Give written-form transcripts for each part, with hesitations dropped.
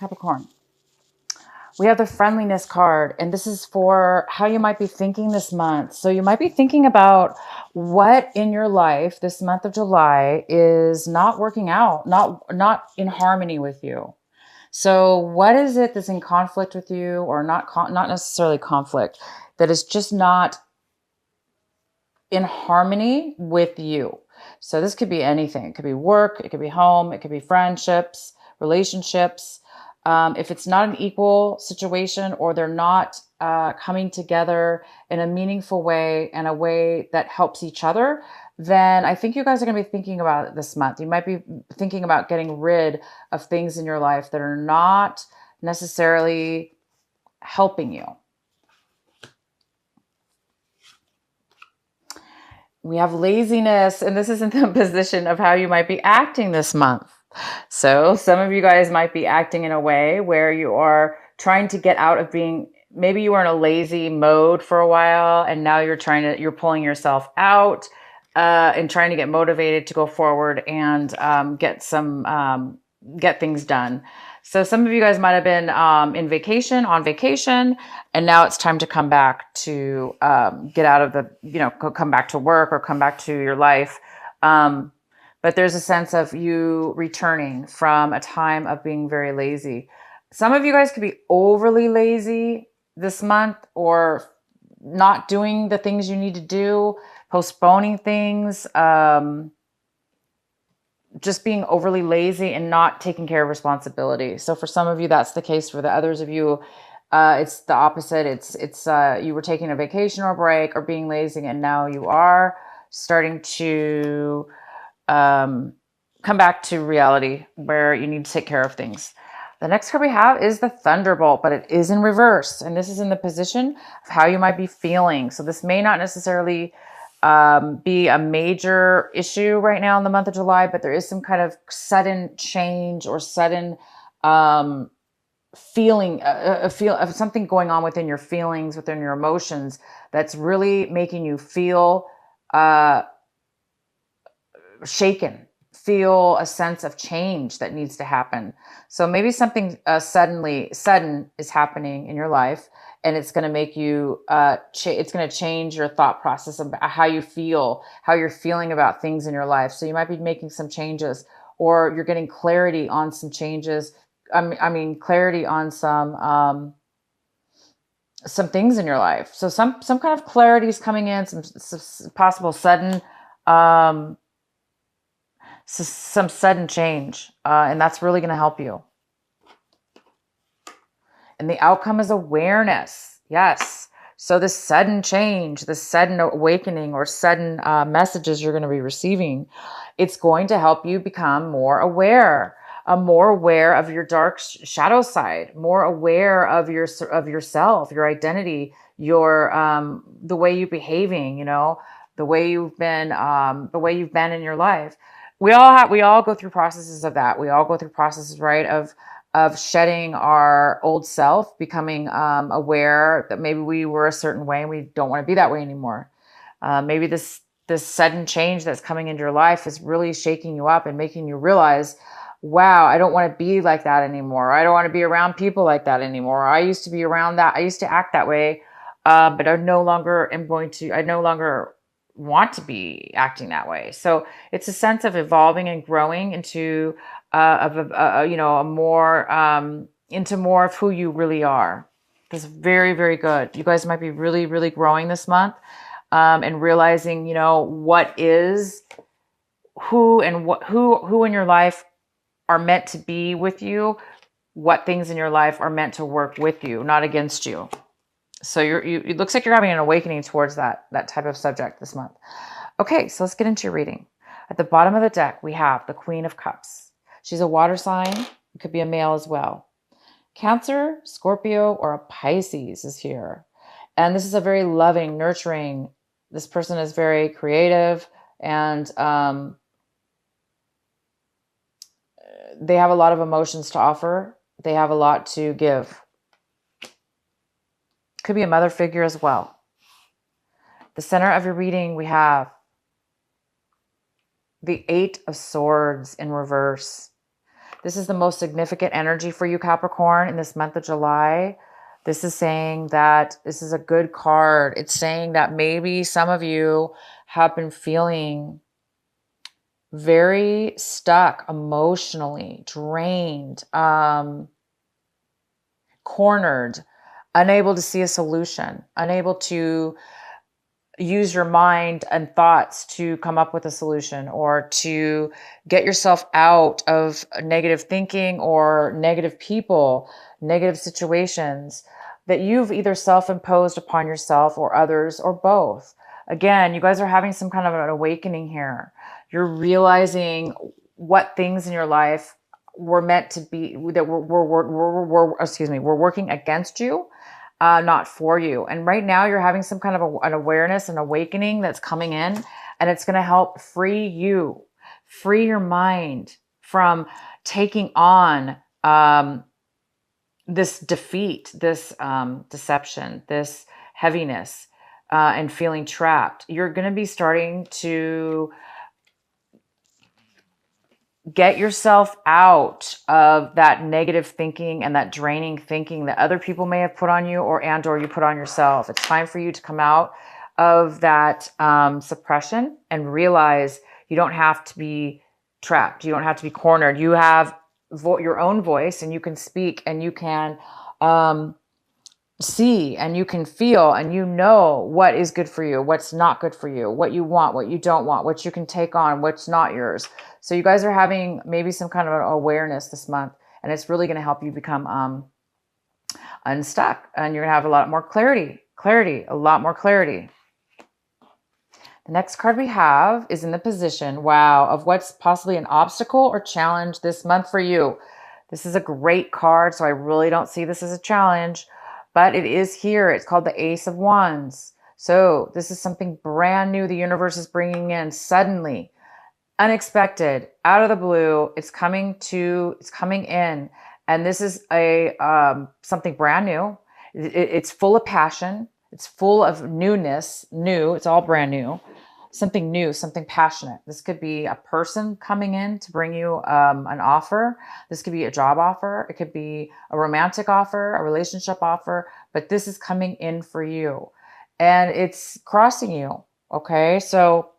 Capricorn. We have the friendliness card, and this is for how you might be thinking this month. So you might be thinking about what in your life this month of July is not working out, not in harmony with you. So what is it that's in conflict with you, or not necessarily conflict, that is just not in harmony with you? So this could be anything. It could be work, it could be home, it could be friendships, relationships. If it's not an equal situation, or they're not coming together in a meaningful way and a way that helps each other, then I think you guys are going to be thinking about it this month. You might be thinking about getting rid of things in your life that are not necessarily helping you. We have laziness, and this is in the position of how you might be acting this month. So some of you guys might be acting in a way where you are trying to get out of being, maybe you were in a lazy mode for a while, and now you're pulling yourself out and trying to get motivated to go forward and get things done. So some of you guys might have been on vacation, and now it's time to come back to get out of come back to work or come back to your life. But there's a sense of you returning from a time of being very lazy. Some of you guys could be overly lazy this month, or not doing the things you need to do, postponing things, just being overly lazy and not taking care of responsibility. So for some of you, that's the case. For the others of you, it's the opposite. It's you were taking a vacation or a break or being lazy, and now you are starting to come back to reality where you need to take care of things. The next card we have is the Thunderbolt, but it is in reverse. And this is in the position of how you might be feeling. So this may not necessarily be a major issue right now in the month of July, but there is some kind of sudden change or sudden feeling, a feel of something going on within your feelings, within your emotions, that's really making you feel shaken, feel a sense of change that needs to happen. So maybe something sudden is happening in your life, and it's going to make you, it's going to change your thought process about how you feel, how you're feeling about things in your life. So you might be making some changes, or you're getting clarity on some changes. Clarity on some things in your life. So some kind of clarity is coming in, some possible sudden, some sudden change, and that's really going to help you. And the outcome is awareness. Yes. So this sudden change, this sudden awakening, or sudden messages you're going to be receiving, it's going to help you become more aware of your dark shadow side, more aware of yourself, your identity, your the way you're behaving, the way you've been in your life. We all go through processes of that. We all go through processes, right, of shedding our old self, becoming aware that maybe we were a certain way and we don't want to be that way anymore. Maybe this sudden change that's coming into your life is really shaking you up and making you realize, wow, I don't want to be like that anymore. I don't want to be around people like that anymore. I used to be around that. I used to act that way, but I no longer want to be acting that way. So it's a sense of evolving and growing into into more of who you really are. That's very, very good. You guys might be really, really growing this month, and realizing, what is who in your life are meant to be with you, what things in your life are meant to work with you, not against you. So it looks like you're having an awakening towards that type of subject this month. Okay, so let's get into your reading. At the bottom of the deck, we have the Queen of Cups. She's a water sign. It could be a male as well. Cancer, Scorpio, or a Pisces is here. And this is a very loving, nurturing. This person is very creative, and they have a lot of emotions to offer. They have a lot to give. Could be a mother figure as well. The center of your reading, we have the 8 of Swords in reverse. This is the most significant energy for you, Capricorn, in this month of July. This is saying that this is a good card. It's saying that maybe some of you have been feeling very stuck emotionally, drained, cornered, unable to see a solution, unable to use your mind and thoughts to come up with a solution or to get yourself out of negative thinking or negative people, negative situations that you've either self-imposed upon yourself or others or both. Again, you guys are having some kind of an awakening here. You're realizing what things in your life were meant to be, that were working against you, not for you. And right now you're having some kind of an awareness and awakening that's coming in, and it's going to help free you, free your mind from taking on this defeat, this deception, this heaviness, and feeling trapped. You're going to be starting to get yourself out of that negative thinking and that draining thinking that other people may have put on you or you put on yourself. It's time for you to come out of that suppression and realize you don't have to be trapped. You don't have to be cornered. You have your own voice, and you can speak, and you can see, and you can feel, and you know what is good for you, what's not good for you, what you want, what you don't want, what you can take on, what's not yours. So you guys are having maybe some kind of an awareness this month, and it's really going to help you become unstuck, and you're going to have a lot more clarity, a lot more clarity. The next card we have is in the position, wow, of what's possibly an obstacle or challenge this month for you. This is a great card, so I really don't see this as a challenge, but it is here. It's called the Ace of Wands. So this is something brand new the universe is bringing in suddenly, unexpected, out of the blue. It's coming in, and this is a something brand new. It's full of passion. It's full of newness. It's all brand new. Something new, something passionate. This could be a person coming in to bring you an offer. This could be a job offer. It could be a romantic offer, a relationship offer, but this is coming in for you, and it's crossing you. Okay. So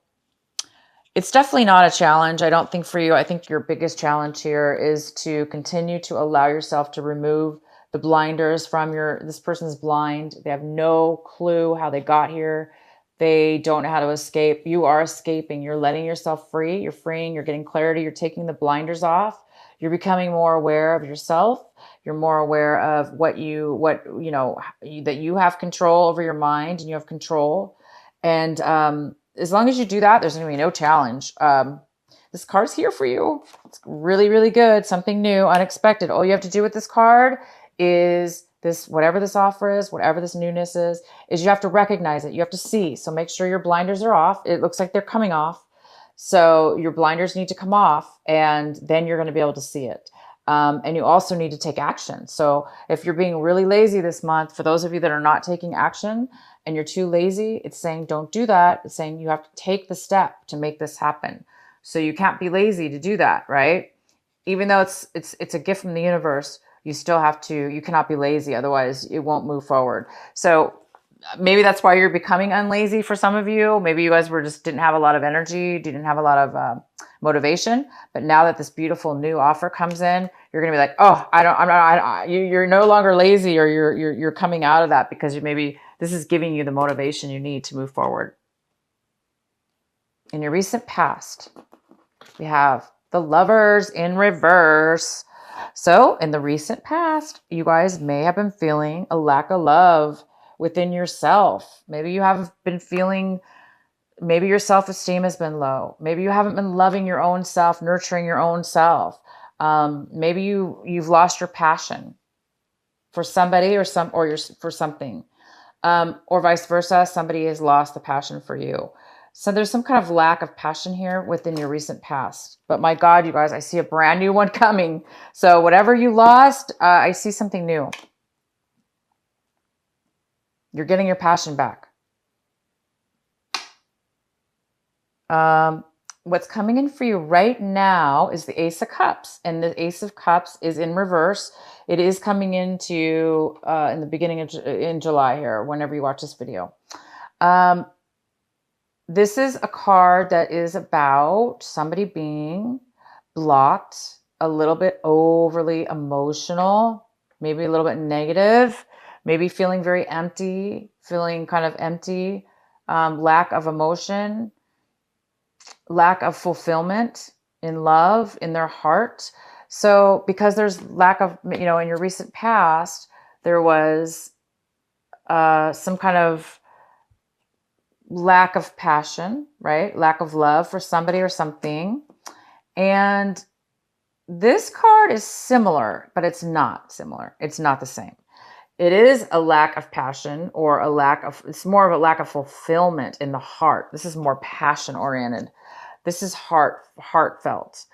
it's definitely not a challenge, I don't think, for you. I think your biggest challenge here is to continue to allow yourself to remove the blinders from this person's blind. They have no clue how they got here. They don't know how to escape. You are escaping. You're letting yourself free. You're freeing. You're getting clarity. You're taking the blinders off. You're becoming more aware of yourself. You're more aware of that you have control over your mind, and you have control. And as long as you do that, there's going to be no challenge. This card's here for you. It's really, really good. Something new, unexpected. All you have to do with this card is whatever this offer is, whatever this newness is you have to recognize it. You have to see. So make sure your blinders are off. It looks like they're coming off. So your blinders need to come off, and then you're going to be able to see it. And you also need to take action. So if you're being really lazy this month, for those of you that are not taking action and you're too lazy, it's saying don't do that. It's saying you have to take the step to make this happen. So you can't be lazy to do that, right? Even though it's a gift from the universe, you cannot be lazy. Otherwise it won't move forward. So maybe that's why you're becoming unlazy for some of you. Maybe you guys didn't have a lot of energy, didn't have a lot of motivation. But now that this beautiful new offer comes in, you're going to be like, oh, you're no longer lazy, or you're coming out of that because maybe this is giving you the motivation you need to move forward. In your recent past, we have the Lovers in reverse. So in the recent past, you guys may have been feeling a lack of love within yourself. Maybe you haven't been feeling, maybe your self-esteem has been low. Maybe you haven't been loving your own self, nurturing your own self. Maybe you've lost your passion for somebody for something, or vice versa. Somebody has lost the passion for you. So there's some kind of lack of passion here within your recent past. But my God, you guys, I see a brand new one coming. So whatever you lost, I see something new. You're getting your passion back. what's coming in for you right now is the Ace of Cups, and the Ace of Cups is in reverse. It is coming into in the beginning of in July here, whenever you watch this video. This is a card that is about somebody being blocked, a little bit overly emotional, maybe a little bit negative, maybe feeling very empty, feeling kind of empty, lack of emotion, lack of fulfillment in love, in their heart. So because there's lack of, in your recent past, there was some kind of lack of passion, right? Lack of love for somebody or something. And this card is similar, but it's not similar. It's not the same. It is a lack of passion, or it's more of a lack of fulfillment in the heart. This is more passion oriented. This is heartfelt.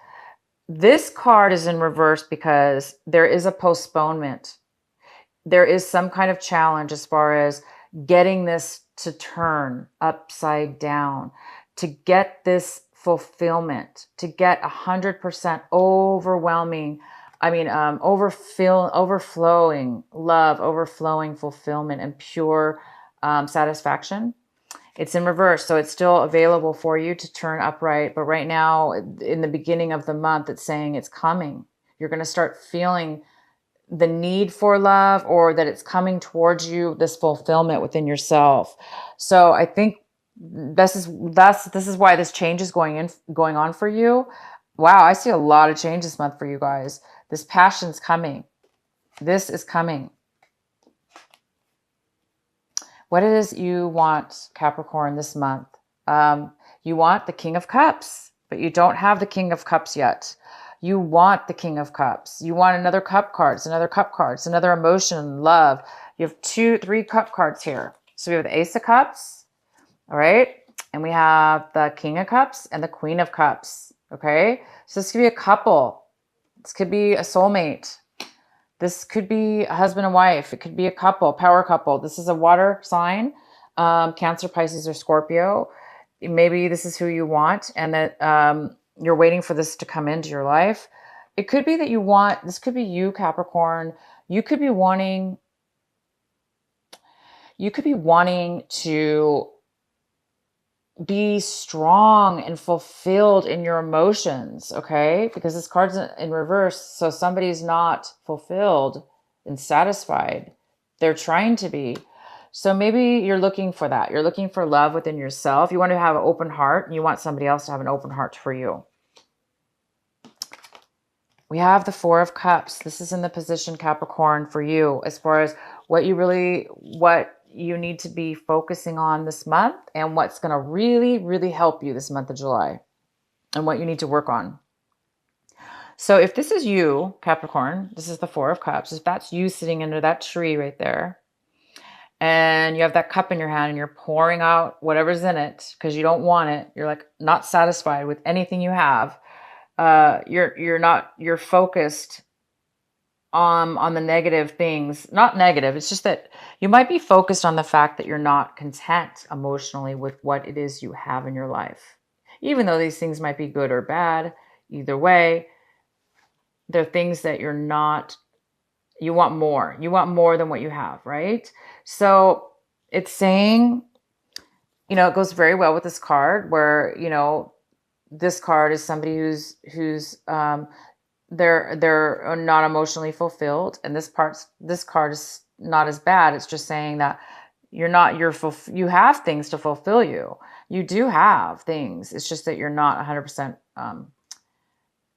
This card is in reverse because there is a postponement. There is some kind of challenge as far as getting this to turn upside down, to get this fulfillment, to get 100% overwhelming, overflowing love, overflowing fulfillment, and pure satisfaction. It's in reverse, so it's still available for you to turn upright. But right now, in the beginning of the month, it's saying it's coming. You're going to start feeling the need for love, or that it's coming towards you, this fulfillment within yourself. So I think this is why this change is going on for you. Wow, I see a lot of change this month for you guys. This passion's coming. This is coming. What it is you want, Capricorn, this month? You want the King of Cups, but you don't have the King of Cups yet. You want the King of Cups. You want another cup cards, another cup cards, another emotion, love. You have 3 cup cards here. So we have the Ace of Cups, all right? And we have the King of Cups and the Queen of Cups, okay? So this could be a couple. This could be a soulmate. This could be a husband and wife. It could be a couple, power couple. This is a water sign, Cancer, Pisces, or Scorpio. Maybe this is who you want, and that you're waiting for this to come into your life. It could be that this could be you, Capricorn. You could be wanting to be strong and fulfilled in your emotions, okay? Because this card's in reverse, so somebody's not fulfilled and satisfied. They're trying to be. So maybe you're looking for that. You're looking for love within yourself. You want to have an open heart, and you want somebody else to have an open heart for you. We have the 4 of Cups. This is in the position, Capricorn, for you, as far as what you need to be focusing on this month, and what's going to really, really help you this month of July, and what you need to work on. So if this is you, Capricorn, this is the 4 of Cups. If that's you sitting under that tree right there, and you have that cup in your hand and you're pouring out whatever's in it because you don't want it, you're like not satisfied with anything you have. You're focused on the negative things. Not negative, it's just that you might be focused on the fact that you're not content emotionally with what it is you have in your life. Even though these things might be good or bad, either way, they're things that you want more. You want more than what you have, right? So it's saying, it goes very well with this card where, this card is somebody who's they're not emotionally fulfilled, and this card is not as bad. It's just saying that you have things to fulfill you. You do have things. It's just that you're not 100%.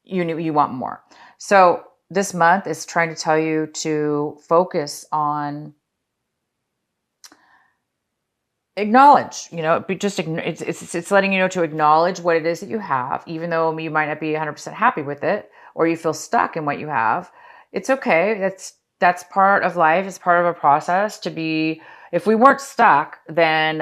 You want more. So this month is trying to tell you to focus on acknowledge, it's letting you know to acknowledge what it is that you have, even though you might not be 100% happy with it, or you feel stuck in what you have. It's okay. That's part of life. It's part of a process to be. If we weren't stuck, then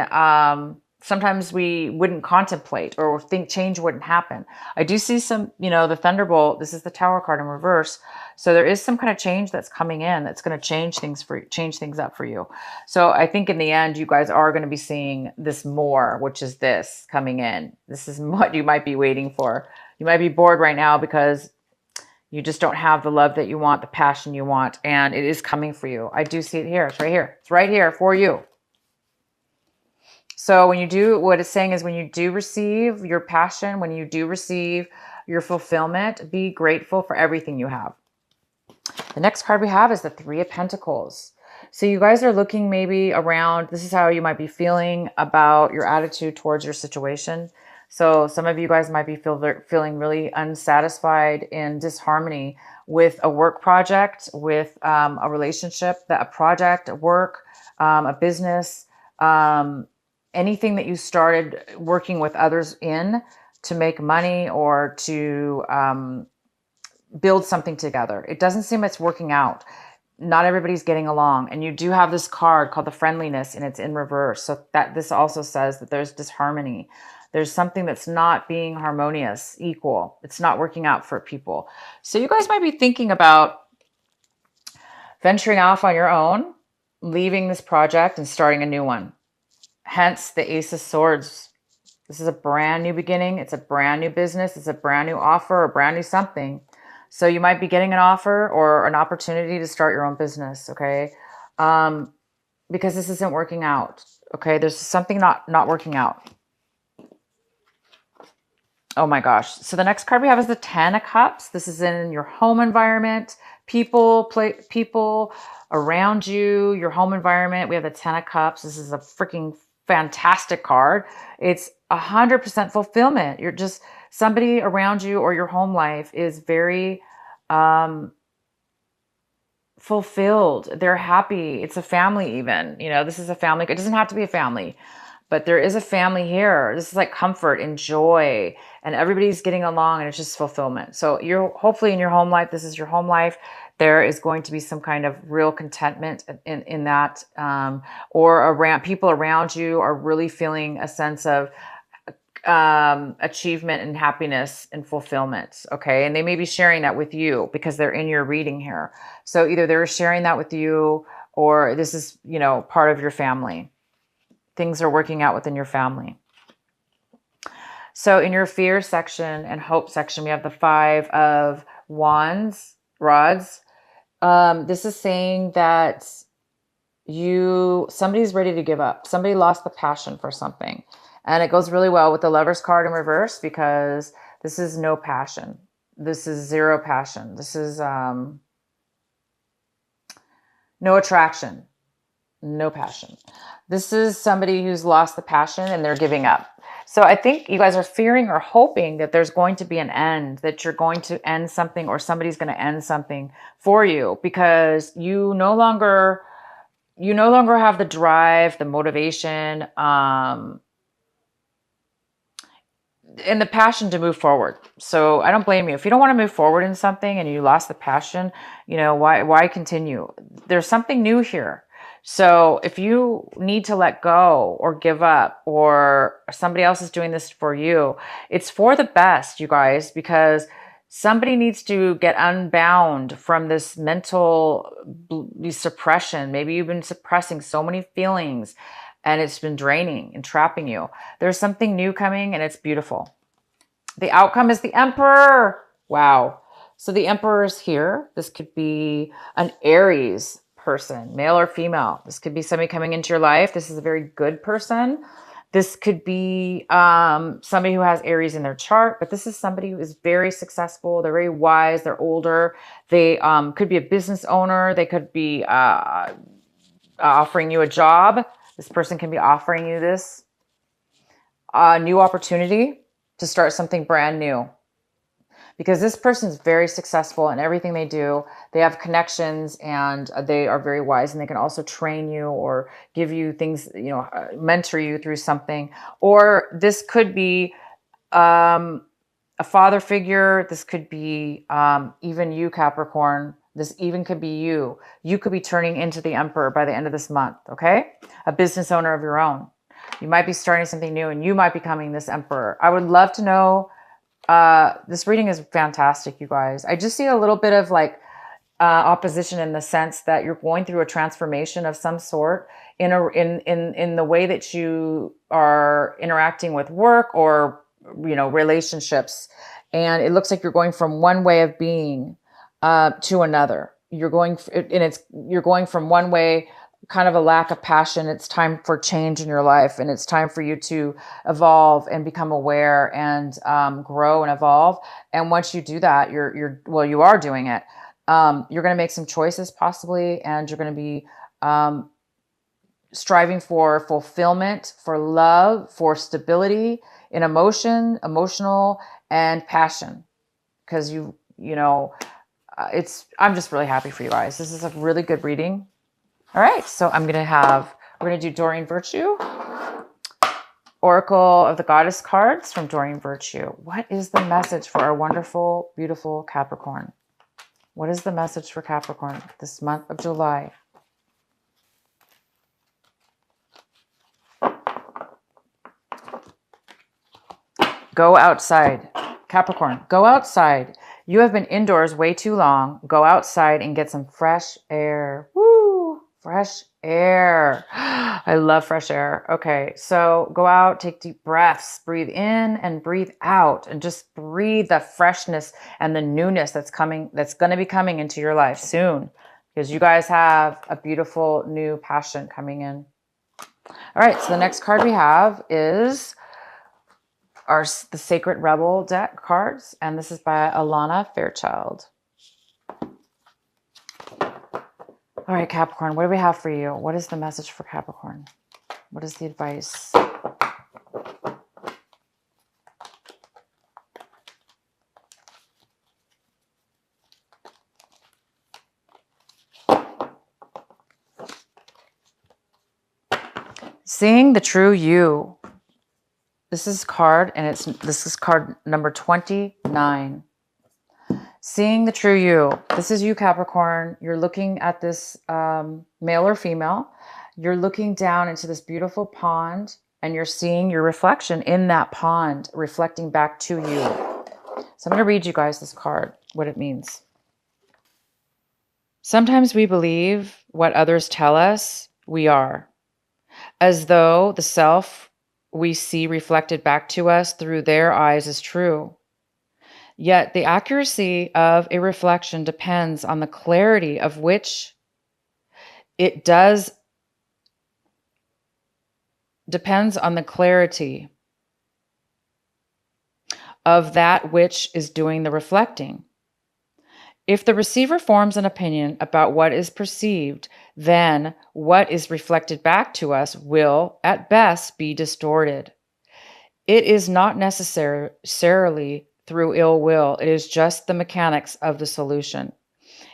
sometimes we wouldn't contemplate or think change wouldn't happen. I do see some, the Thunderbolt, this is the Tower card in reverse. So there is some kind of change that's coming in that's going to change things up for you. So I think in the end, you guys are going to be seeing this more, which is this coming in. This is what you might be waiting for. You might be bored right now because you just don't have the love that you want, the passion you want, and it is coming for you. I do see it here. It's right here. It's right here for you. So when you do, what it's saying is when you do receive your passion, when you do receive your fulfillment, be grateful for everything you have. The next card we have is the Three of Pentacles. So you guys are looking maybe around, this is how you might be feeling about your attitude towards your situation. So some of you guys might be feeling really unsatisfied in disharmony with a work project, with a relationship, a project, a work, a business, anything that you started working with others in to make money or to build something together. It doesn't seem it's working out. Not everybody's getting along. And you do have this card called the Friendliness, and it's in reverse. So that this also says that there's disharmony. There's something that's not being harmonious, equal. It's not working out for people. So you guys might be thinking about venturing off on your own, leaving this project and starting a new one. Hence the Ace of Swords. This is a brand new beginning. It's a brand new business. It's a brand new offer, a brand new something. So you might be getting an offer or an opportunity to start your own business, okay? Because this isn't working out, okay? There's something not working out. Oh my gosh. So the next card we have is the Ten of Cups. This is in your home environment, people around you, your home environment. We have the Ten of Cups. This is a freaking fantastic card. It's 100% fulfillment. You're just somebody around you or your home life is very fulfilled. They're happy. It's a family even. This is a family. It doesn't have to be a family, but there is a family here. This is like comfort and joy, and everybody's getting along, and it's just fulfillment. So you're hopefully in your home life, this is your home life. There is going to be some kind of real contentment in that, or around people around you are really feeling a sense of achievement and happiness and fulfillment. Okay. And they may be sharing that with you because they're in your reading here. So either they're sharing that with you, or this is, part of your family. Things are working out within your family. So in your fear section and hope section, we have the Five of Rods. This is saying that somebody's ready to give up. Somebody lost the passion for something. And it goes really well with the Lovers card in reverse because this is no passion. This is zero passion. This is no attraction, no passion. This is somebody who's lost the passion and they're giving up. So I think you guys are fearing or hoping that there's going to be an end, that you're going to end something or somebody's going to end something for you because you no longer have the drive, the motivation, and the passion to move forward. So I don't blame you. If you don't want to move forward in something and you lost the passion, why continue? There's something new here. So if you need to let go or give up or somebody else is doing this for you, it's for the best, you guys, because somebody needs to get unbound from this mental suppression. Maybe you've been suppressing so many feelings and it's been draining and trapping you. There's something new coming and it's beautiful. The outcome is the Emperor. Wow. So the Emperor is here. This could be an Aries person, male or female. This could be somebody coming into your life. This is a very good person. This could be somebody who has Aries in their chart, but this is somebody who is very successful. They're very wise. They're older. They could be a business owner. They could be offering you a job. This person can be offering you this new opportunity to start something brand new. Because this person is very successful in everything they do. They have connections and they are very wise, and they can also train you or give you things, mentor you through something. Or this could be a father figure. This could be even you, Capricorn. This even could be you. You could be turning into the Emperor by the end of this month, okay? A business owner of your own. You might be starting something new and you might be becoming this emperor. I would love to know. This reading is fantastic, you guys. I just see a little bit of like opposition in the sense that you're going through a transformation of some sort in the way that you are interacting with work or, you know, relationships. And it looks like you're going from one way of being to another. You're going from one way, kind of a lack of passion. It's time for change in your life, and it's time for you to evolve and become aware and grow and evolve. And once you do that, you are doing it. You're going to make some choices possibly, and you're going to be striving for fulfillment, for love, for stability in emotional and passion. Because I'm just really happy for you guys. This is a really good reading. All right, so we're going to do Doreen Virtue, Oracle of the Goddess cards from Doreen Virtue. What is the message for our wonderful, beautiful Capricorn? What is the message for Capricorn this month of July? Go outside. Capricorn, go outside. You have been indoors way too long. Go outside and get some fresh air. Woo! Fresh air. I love fresh air. Okay, so go out, take deep breaths, breathe in and breathe out, and just breathe the freshness and the newness that's going to be coming into your life soon, because you guys have a beautiful new passion coming in. All right, so the next card we have is the Sacred Rebel deck cards, and this is by Alana Fairchild. All right, Capricorn, what do we have for you? What is the message for Capricorn? What is the advice? Seeing the true you. This is card, and this is card number 29. Seeing the true you. This is you, Capricorn. You're looking at this male or female. You're looking down into this beautiful pond, and you're seeing your reflection in that pond reflecting back to you. So I'm going to read you guys this card, what it means. Sometimes we believe what others tell us we are, as though the self we see reflected back to us through their eyes is true. Yet the accuracy of a reflection depends on the clarity of which it does, depends on the clarity of that which is doing the reflecting. If the receiver forms an opinion about what is perceived, then what is reflected back to us will, at best, be distorted. It is not necessarily through ill will. It is just the mechanics of the solution.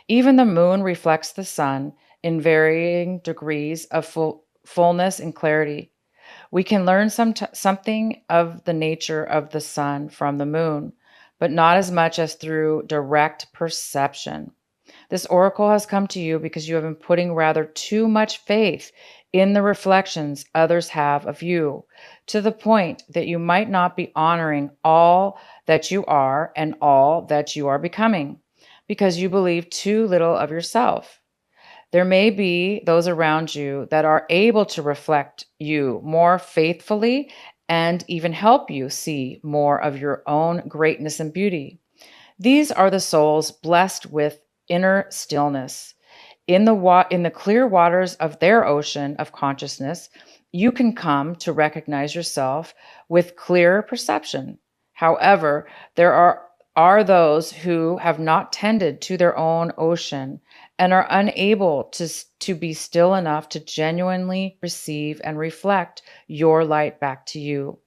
Even the moon reflects the sun in varying degrees of fullness and clarity. We can learn something of the nature of the sun from the moon, but not as much as through direct perception. This oracle has come to you because you have been putting rather too much faith in the reflections others have of you, to the point that you might not be honoring all that you are and all that you are becoming, because you believe too little of yourself. There may be those around you that are able to reflect you more faithfully and even help you see more of your own greatness and beauty. These are the souls blessed with inner stillness. In the clear waters of their ocean of consciousness, you can come to recognize yourself with clearer perception. However, there are those who have not tended to their own ocean and are unable to be still enough to genuinely receive and reflect your light back to you.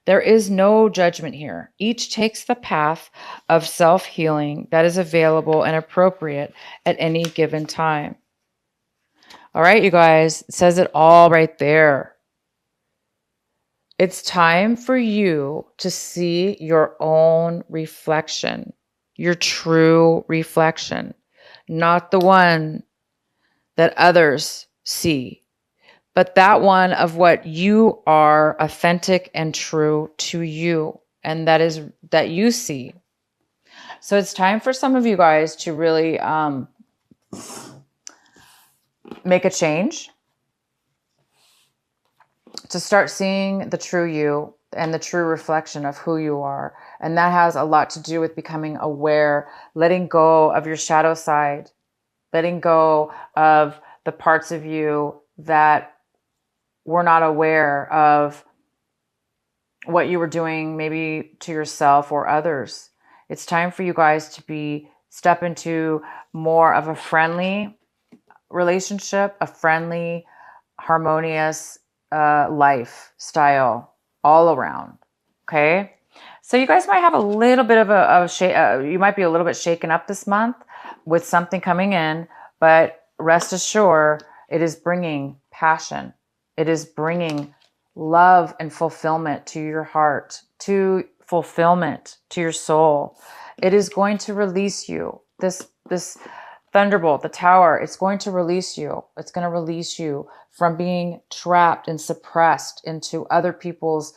There is no judgment here. Each takes the path of self-healing that is available and appropriate at any given time. All right, you guys, it says it all right there. It's time for you to see your own reflection, your true reflection, not the one that others see, but that one of what you are authentic and true to you, and that you see. So it's time for some of you guys to really make a change, to start seeing the true you and the true reflection of who you are. And that has a lot to do with becoming aware, letting go of your shadow side, letting go of the parts of you that were not aware of what you were doing, maybe to yourself or others. It's time for you guys to step into more of a friendly relationship, a friendly, harmonious lifestyle all around. Okay. So you guys might have a little bit of you might be a little bit shaken up this month with something coming in, but rest assured, it is bringing passion. It is bringing love and fulfillment to your heart, to fulfillment to your soul. It is going to release you. This thunderbolt, the tower, it's going to release you. It's going to release you from being trapped and suppressed into other people's,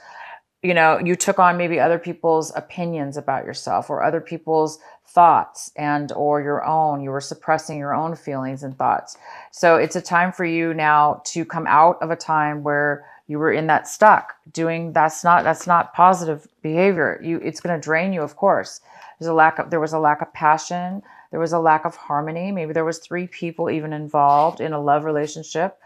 you took on maybe other people's opinions about yourself or other people's thoughts or your own. You were suppressing your own feelings and thoughts. So it's a time for you now to come out of a time where you were in that stuck doing, that's not positive behavior. It's going to drain you, of course. There was a lack of passion. There was a lack of harmony. Maybe there was 3 people even involved in a love relationship.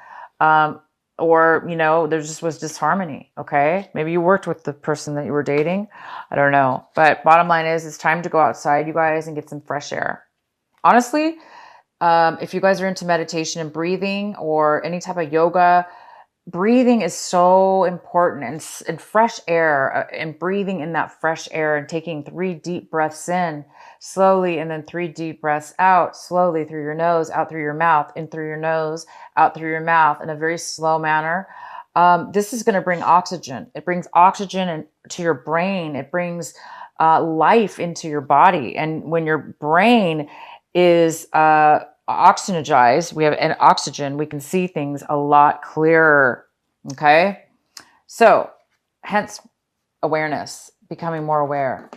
Or there just was disharmony. Okay. Maybe you worked with the person that you were dating. I don't know. But bottom line is, it's time to go outside, you guys, and get some fresh air. Honestly, if you guys are into meditation and breathing or any type of yoga, breathing is so important, and fresh air, and breathing in that fresh air and taking 3 deep breaths in slowly, and then 3 deep breaths out slowly through your nose, out through your mouth, in through your nose, out through your mouth in a very slow manner. This is going to bring oxygen. It brings oxygen to your brain. It brings life into your body. And when your brain is oxygenized, we have an oxygen, we can see things a lot clearer. Okay. So hence awareness, becoming more aware.